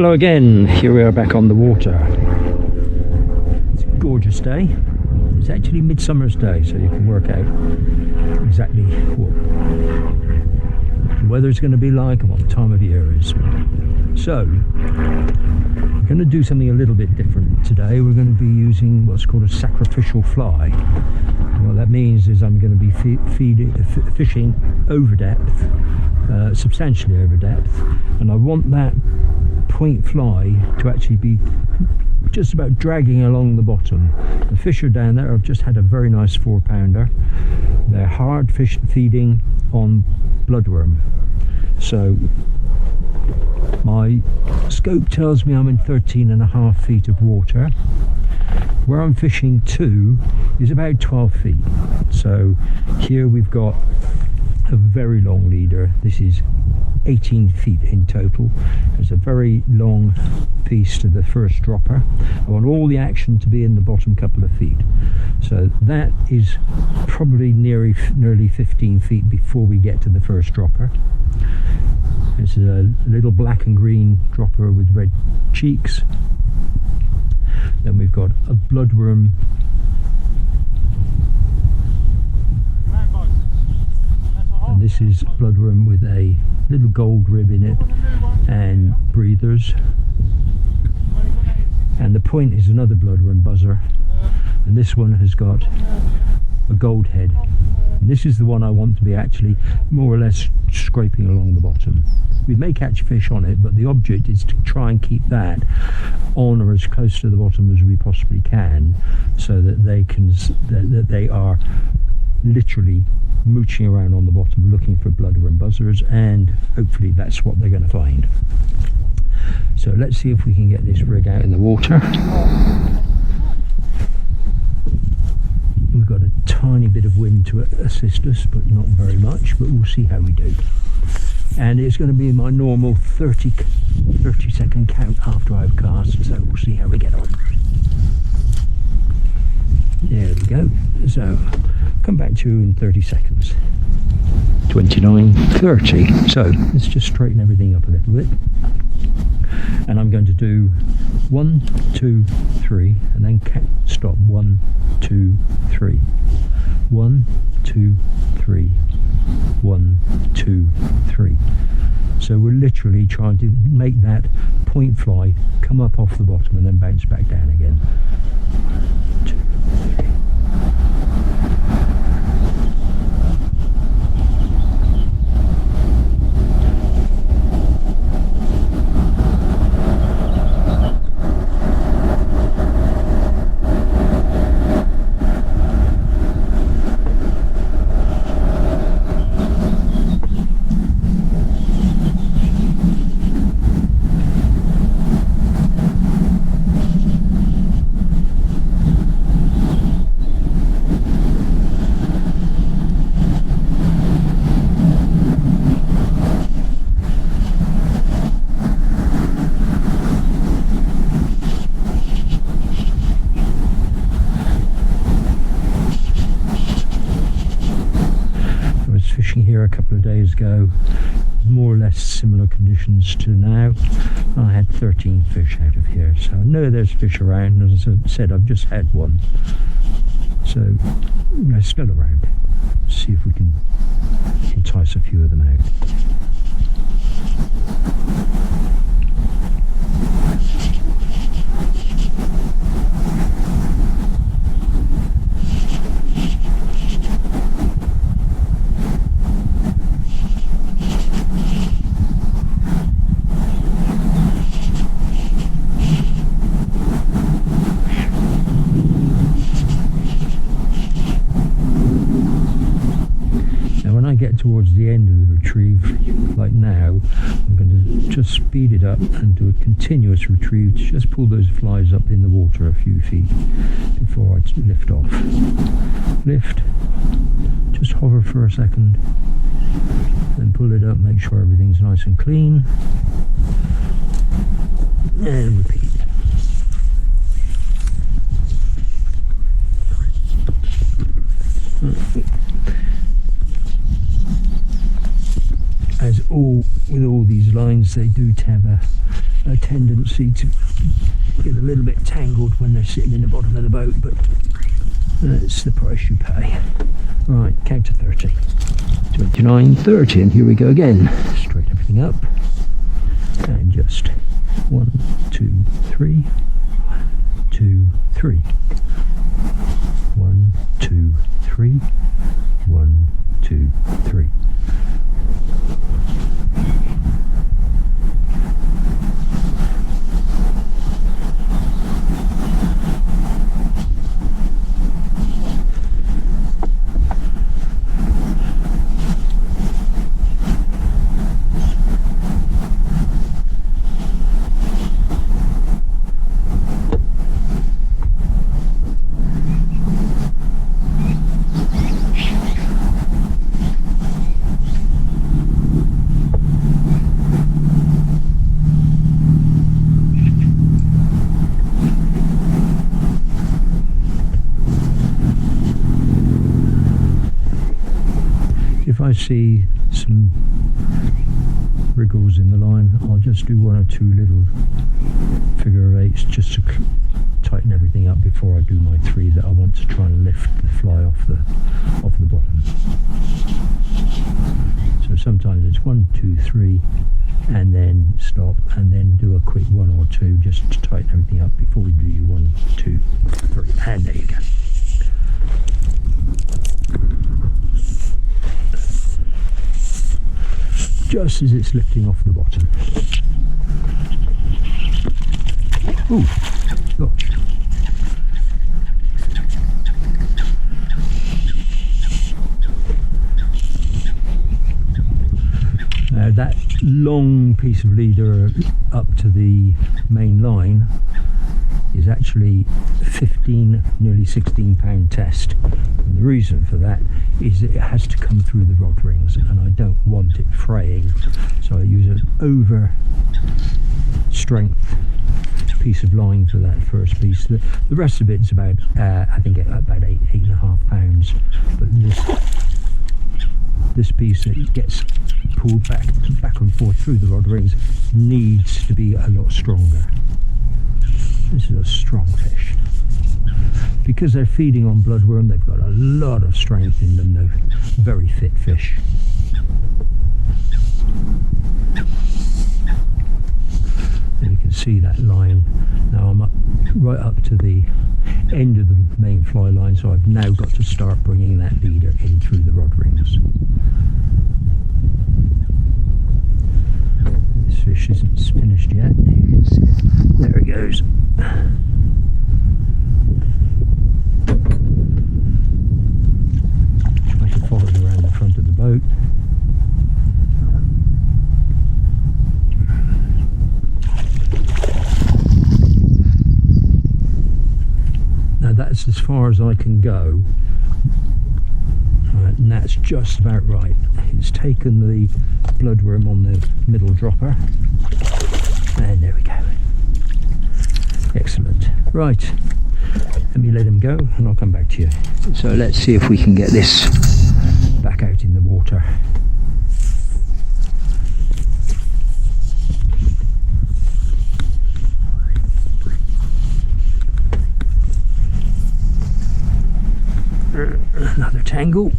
Hello again, here we are back on the water. It's a gorgeous day. It's actually Midsummer's Day, so you can work out exactly what the weather's going to be like and what the time of year is. So, we're going to do something a little bit different today. We're going to be using what's called a sacrificial fly. What that means is I'm going to be fishing over depth, substantially over depth, and I want that point fly to actually be just about dragging along the bottom. The fish are down there. I've just had a very nice 4-pounder. They're hard fish feeding on bloodworm. So my scope tells me I'm in 13.5 feet of water. Where I'm fishing to is about 12 feet. So here we've got a very long leader. This is 18 feet in total. There's a very long piece to the first dropper. I want all the action to be in the bottom couple of feet. So that is probably nearly 15 feet before we get to the first dropper. It's a little black and green dropper with red cheeks. Then we've got a bloodworm. And this is bloodworm with a little gold rib in it and breathers. And the point is another bloodworm buzzer. And this one has got a gold head. And this is the one I want to be actually more or less scraping along the bottom. We may catch fish on it, but the object is to try and keep that on or as close to the bottom as we possibly can, so that they are literally mooching around on the bottom looking for bloodworm buzzers, and hopefully that's what they're going to find. So let's see if we can get this rig out in the water. We've got a tiny bit of wind to assist us, but not very much, but we'll see how we do. And it's going to be my normal 30-second count after I've cast, so we'll see how we get on. There we go. So come back to you in 30 seconds. 29, 30. So let's just straighten everything up a little bit. And I'm going to do 1, 2, 3, and then stop. 1, 2, 3. 1, 2, 3. 1, 2, 3. So we're literally trying to make that point fly come up off the bottom and then bounce back down again. 1, 2, 3. Here a couple of days ago, more or less similar conditions to now. I had 13 fish out of here, so I know there's fish around. As I said, I've just had one, so they're still around. See if we can entice a few of them out. Get towards the end of the retrieve, like now, I'm going to just speed it up and do a continuous retrieve to just pull those flies up in the water a few feet before I lift off. Lift, just hover for a second, then pull it up, make sure everything's nice and clean, and repeat. As with all these lines, they do have a tendency tendency to get a little bit tangled when they're sitting in the bottom of the boat, but that's the price you pay. Right, count to 30. 29, 30, and here we go again. Straighten everything up. And just 1, 2, 3. 1, 2, 3. 1, 2, 3. 1, 2, 3. If I see some wriggles in the line, I'll just do 1 or 2 little figure of 8s just to tighten everything up before I do my 3 that I want to try and lift the fly off the bottom. So sometimes it's 1, 2, 3 and then stop, and then do a quick 1 or 2 just to tighten everything up before we do 1, 2, 3, and there you go. Just as it's lifting off the bottom. Ooh, gosh. Now that long piece of leader up to the main line is actually 15, nearly 16 pound test. And the reason for that is that it has to come through the rod rings, and I don't want it fraying, so I use an over strength piece of line for that first piece. The rest of it's about I think about 8.5 pounds, but this piece that gets pulled back and forth through the rod rings needs to be a lot stronger. This is a strong fish. Because they're feeding on bloodworm, they've got a lot of strength in them. They're very fit fish. And you can see that line. Now I'm right up to the end of the main fly line, so I've now got to start bringing that leader in through the rod rings. This fish isn't finished yet. You can see it. There it goes. Try to follow it around the front of the boat. Now that's as far as I can go. Right, and that's just about right. It's taken the bloodworm on the middle dropper. And there we go. Excellent. Right, let me let him go and I'll come back to you. So let's see if we can get this back out in the water. Another tangle.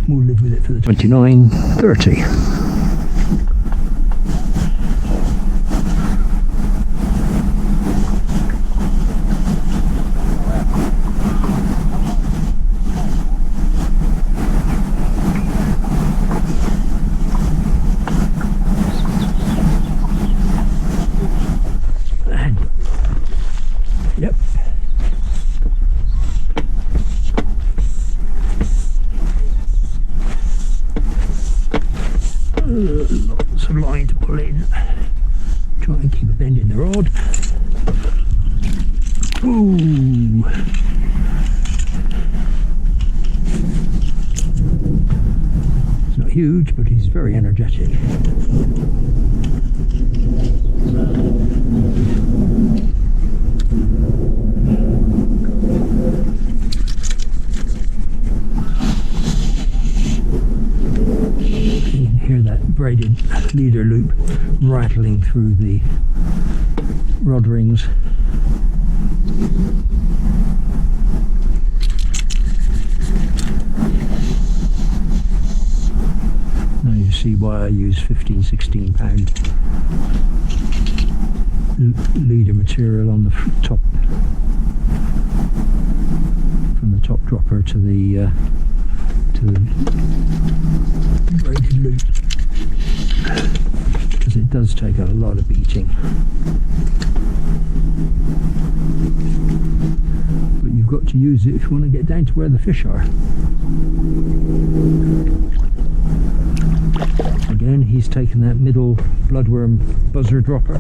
We'll live with it for the 29, 30. Yep. Lots of line to pull in. Try and keep a bend in the rod. Ooh. It's not huge, but he's very energetic. You can hear that braided leader loop rattling through the rod rings. Now you see why I use 15-16 pound leader material on the top, from the top dropper to the braided loop, because it does take a lot of beating. But you've got to use it if you want to get down to where the fish are. Again, he's taken that middle bloodworm buzzer dropper.